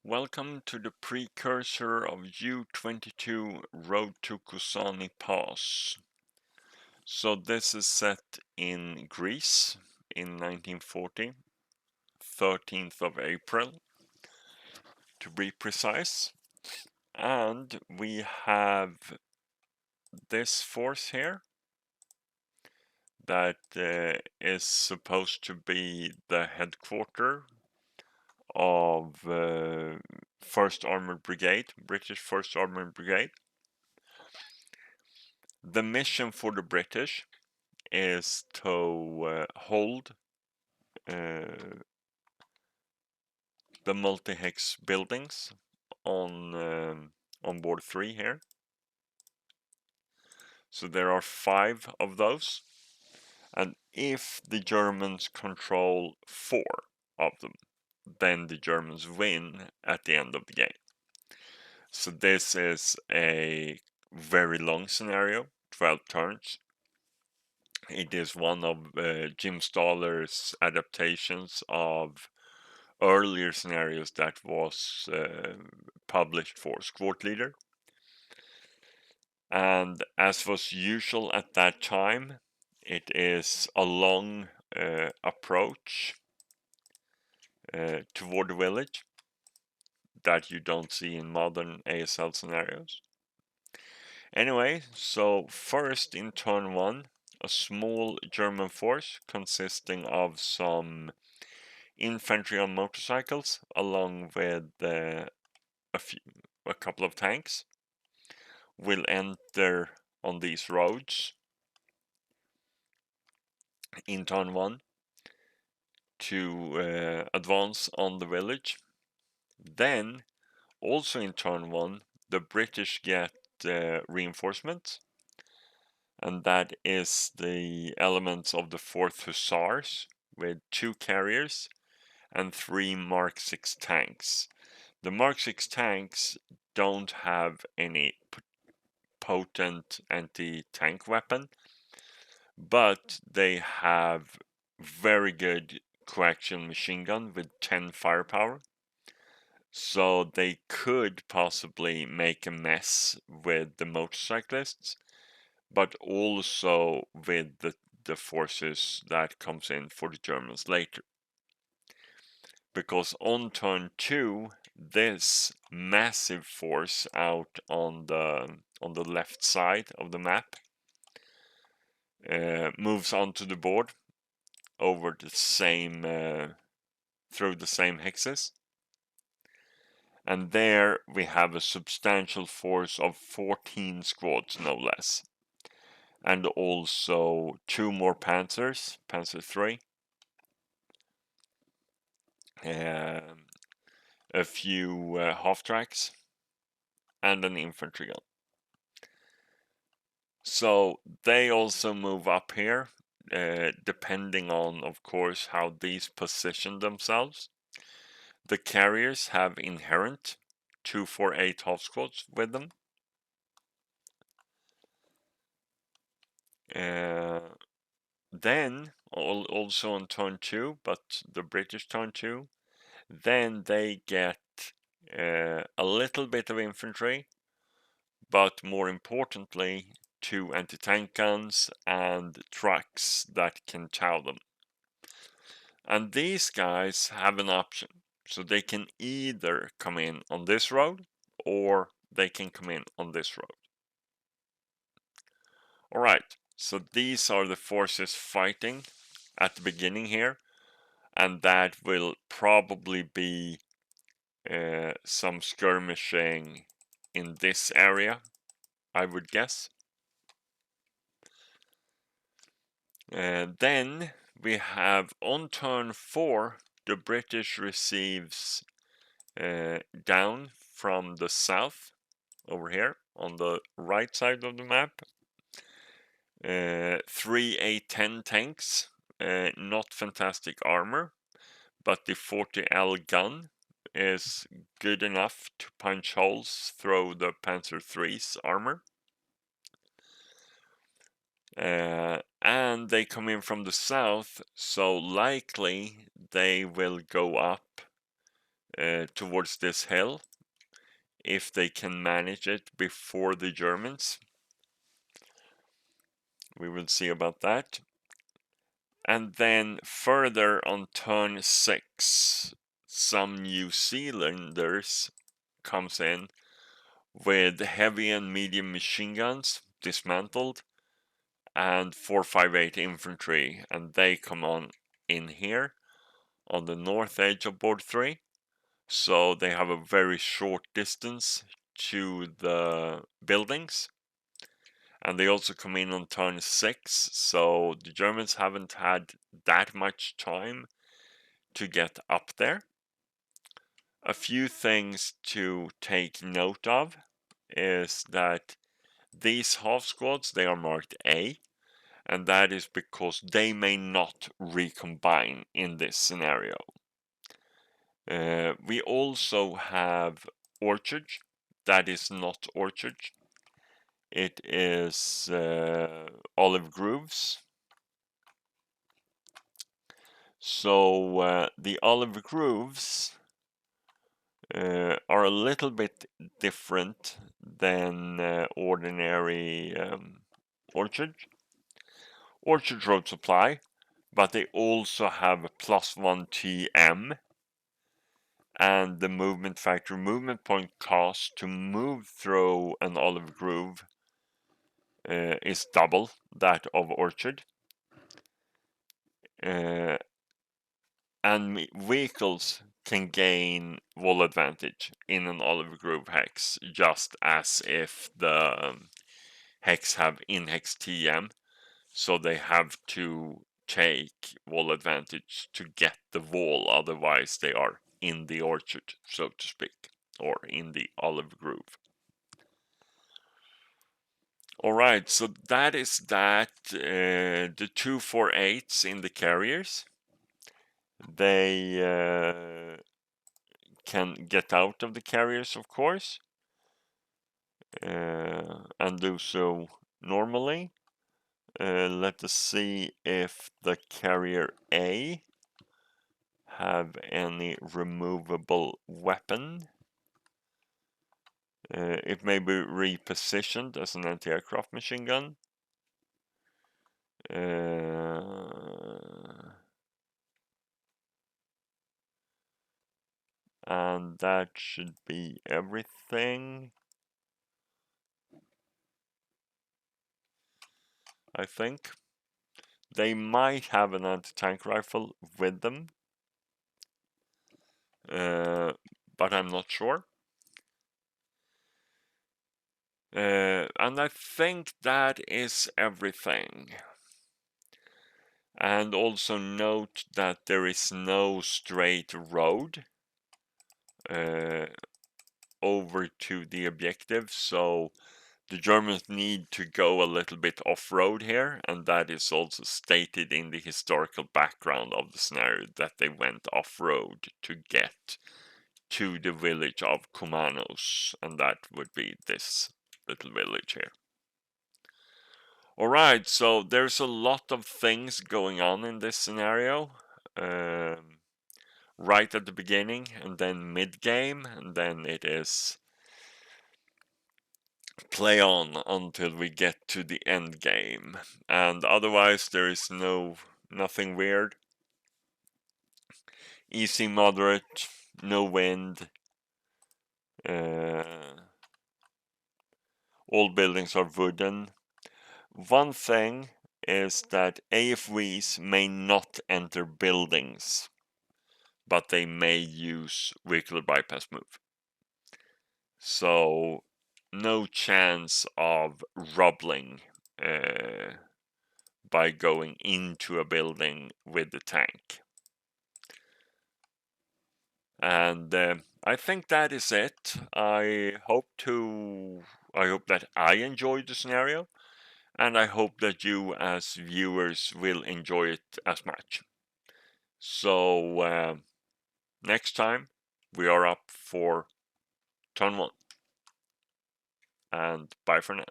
Welcome to the Precursor of U-22 Road to Kozani Pass. So this is set in Greece in 1940, 13th of April to be precise. And we have this force here that is supposed to be the headquarters of 1st Armoured Brigade, British 1st Armoured Brigade. The mission for the British is to hold the multi-hex buildings on board 3 here. So there are 5 of those, and if the Germans control 4 of them, then the Germans win at the end of the game. So this is a very long scenario, 12 turns. It is one of Jim Stahler's adaptations of earlier scenarios that was published for Squad Leader. And as was usual at that time, it is a long approach toward the village that you don't see in modern ASL scenarios. Anyway, so first in turn 1, a small German force consisting of some infantry on motorcycles along with a couple of tanks will enter on these roads in turn 1 to advance on the village. Then also in turn 1 the British get reinforcements, and that is the elements of the 4th Hussars with 2 carriers and 3 Mark 6 tanks. The Mark 6 tanks don't have any potent anti-tank weapon, but they have very good coaxial machine gun with 10 firepower. So they could possibly make a mess with the motorcyclists, but also with the forces that comes in for the Germans later. Because on turn 2, this massive force out on the left side of the map moves onto the board over the same through the same hexes, and there we have a substantial force of 14 squads, no less, and also 2 more Panzers, Panzer 3, a few half-tracks, and an infantry gun. So they also move up here, depending on, of course, how these position themselves. The carriers have inherent 248 half squads with them. Then, also on turn 2, but the British turn 2, then they get a little bit of infantry, but more importantly, 2 anti-tank guns and trucks that can chow them. And these guys have an option. So they can either come in on this road, or they can come in on this road. Alright, so these are the forces fighting at the beginning here, and that will probably be some skirmishing in this area, I would guess. Then we have on turn 4, the British receives down from the south, over here on the right side of the map, 3 A10 tanks, not fantastic armor, but the 40L gun is good enough to punch holes through the Panzer III's armor. And they come in from the south, so likely they will go up towards this hill, if they can manage it before the Germans. We will see about that. And then further on turn 6, some New Zealanders comes in with heavy and medium machine guns dismantled and 458 infantry, and they come on in here on the north edge of board 3, so they have a very short distance to the buildings. And they also come in on turn 6, so the Germans haven't had that much time to get up there. A few things to take note of is that these half squads, they are marked A, and that is because they may not recombine in this scenario. We also have Orchard. That is not Orchard. It is Olive Groves. So the Olive Groves are a little bit different than ordinary Orchard. Orchard Road Supply, but they also have a +1 TM, and the movement factor, movement point cost to move through an Olive Grove is double that of Orchard. And vehicles can gain wall advantage in an Olive Grove hex, just as if the hex have in-hex TM, so they have to take wall advantage to get the wall, otherwise they are in the orchard, so to speak, or in the Olive Grove. Alright, so that is that. The 248s in the carriers, they can get out of the carriers, of course, and do so normally. Let us see if the carrier A have any removable weapon. It may be repositioned as an anti-aircraft machine gun. And that should be everything, I think. They might have an anti-tank rifle with them, but I'm not sure. And I think that is everything. And also note that there is no straight road over to the objective, so the Germans need to go a little bit off-road here, and that is also stated in the historical background of the scenario, that they went off-road to get to the village of Komanos, and that would be this little village here. Alright, so there's a lot of things going on in this scenario. Right at the beginning, and then mid-game, and then it is play on until we get to the end game. And otherwise there is nothing weird. Easy, moderate, no wind. All buildings are wooden. One thing is that AFVs may not enter buildings, but they may use vehicular bypass move. So no chance of rubbling by going into a building with the tank. And I think that is it. I hope that I enjoyed the scenario, and I hope that you as viewers will enjoy it as much. So next time we are up for turn 1, and bye for now.